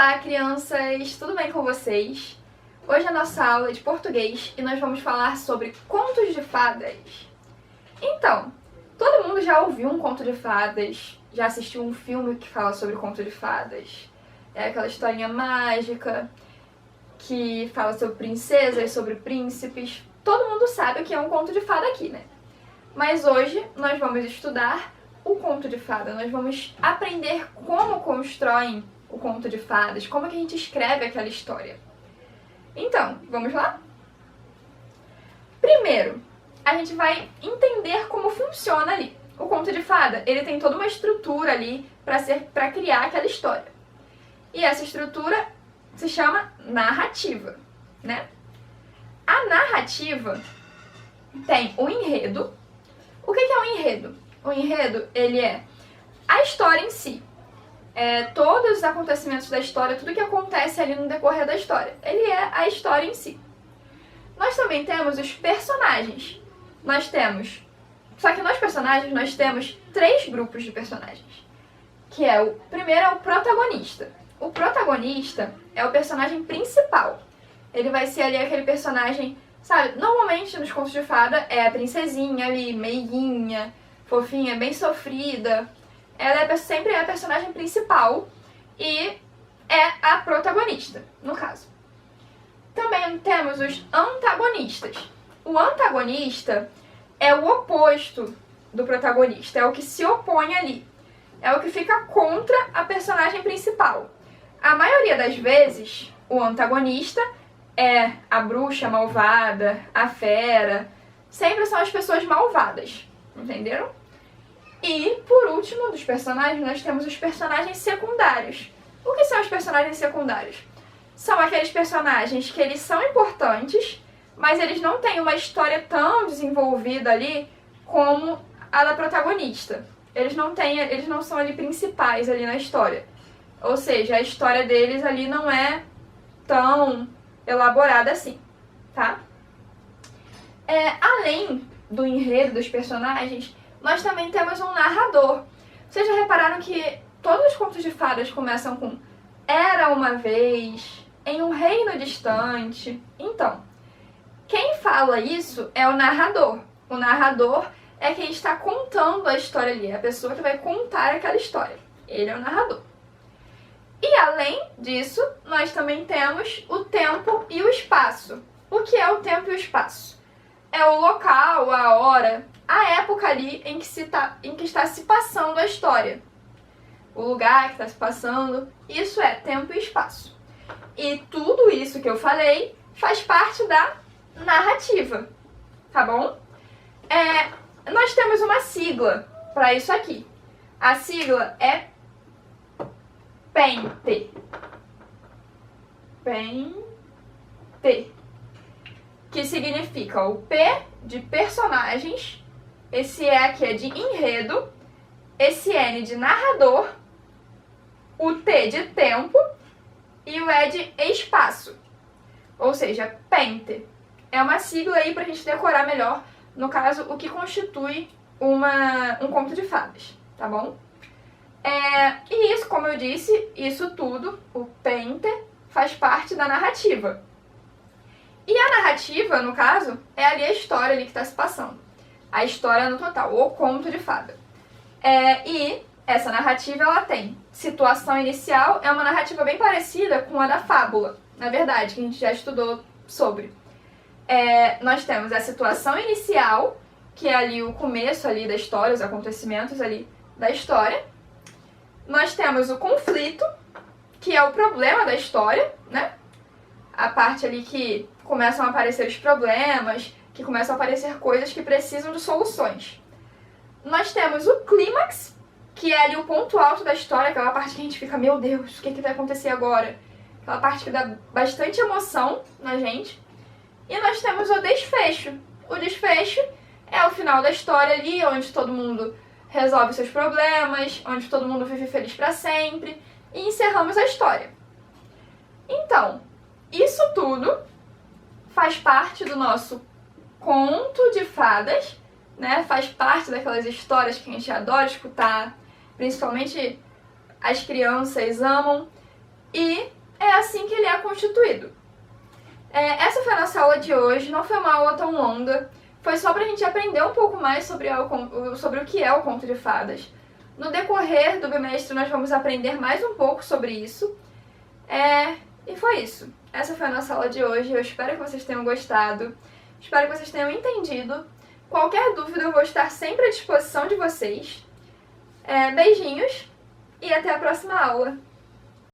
Olá, crianças! Tudo bem com vocês? Hoje é a nossa aula de português e nós vamos falar sobre contos de fadas. Então, todo mundo já ouviu um conto de fadas, já assistiu um filme que fala sobre conto de fadas. É aquela historinha mágica que fala sobre princesas, sobre príncipes. Todo mundo sabe o que é um conto de fada aqui, né? Mas hoje nós vamos estudar o conto de fada. Nós vamos aprender como constroem o conto de fadas, como que a gente escreve aquela história. Então, vamos lá? Primeiro, a gente vai entender como funciona ali. O conto de fada, ele tem toda uma estrutura ali para criar aquela história. E essa estrutura se chama narrativa, né? A narrativa tem o enredo. O que é o enredo? O enredo, ele é a história em si. Todos os acontecimentos da história, tudo que acontece ali no decorrer da história. Ele é a história em si. Nós também temos os personagens. Só que nos personagens nós temos 3 grupos de personagens. O primeiro é o protagonista. O protagonista é o personagem principal. Ele vai ser ali aquele personagem, sabe? Normalmente nos contos de fada é a princesinha ali, meiguinha, fofinha, bem sofrida. Ela sempre é a personagem principal e é a protagonista, no caso. Também temos os antagonistas. O antagonista é o oposto do protagonista, é o que se opõe ali. É o que fica contra a personagem principal. A maioria das vezes, o antagonista é a bruxa malvada, a fera. Sempre são as pessoas malvadas, entenderam? E, por último, dos personagens, nós temos os personagens secundários. O que são os personagens secundários? São aqueles personagens que eles são importantes, mas eles não têm uma história tão desenvolvida ali como a da protagonista. Eles não são ali principais ali na história. Ou seja, a história deles ali não é tão elaborada assim, tá? Além do enredo dos personagens, nós também temos um narrador. Vocês já repararam que todos os contos de fadas começam com "era uma vez", "em um reino distante". Então, quem fala isso é o narrador. O narrador é quem está contando a história ali, é a pessoa que vai contar aquela história. Ele é o narrador. E além disso, nós também temos o tempo e o espaço. O que é o tempo e o espaço? É o local, a hora, a época ali em que está se passando a história. O lugar que está se passando, isso é tempo e espaço. E tudo isso que eu falei faz parte da narrativa, tá bom? Nós temos uma sigla para isso aqui. A sigla é PENTE. PENTE. Que significa o P de personagens, esse E aqui é de enredo, esse N de narrador, o T de tempo e o E de espaço. Ou seja, PENTE. É uma sigla aí pra gente decorar melhor, no caso, o que constitui um conto de fadas, tá bom? E isso, como eu disse, isso tudo, o PENTE, faz parte da narrativa. E a narrativa, no caso, é ali a história ali que está se passando. A história no total, o conto de fada. E essa narrativa, ela tem situação inicial, é uma narrativa bem parecida com a da fábula, na verdade, que a gente já estudou sobre. Nós temos a situação inicial, que é ali o começo ali da história, os acontecimentos ali da história. Nós temos o conflito, que é o problema da história, né? A parte ali que começam a aparecer os problemas, que começam a aparecer coisas que precisam de soluções. Nós temos o clímax, que é ali o ponto alto da história, aquela parte que a gente fica, meu Deus, o que vai acontecer agora? Aquela parte que dá bastante emoção na gente. E nós temos o desfecho. O desfecho é o final da história ali, onde todo mundo resolve seus problemas, onde todo mundo vive feliz pra sempre, e encerramos a história. Então, isso tudo faz parte do nosso conto de fadas, né? Faz parte daquelas histórias que a gente adora escutar, principalmente as crianças amam. e é assim que ele é constituído. Essa foi a nossa aula de hoje, não foi uma aula tão longa, foi só pra gente aprender um pouco mais sobre o que é o conto de fadas. No decorrer do bimestre nós vamos aprender mais um pouco sobre isso. E foi isso. Essa foi a nossa aula de hoje, eu espero que vocês tenham gostado, espero que vocês tenham entendido. Qualquer dúvida eu vou estar sempre à disposição de vocês. Beijinhos e até a próxima aula!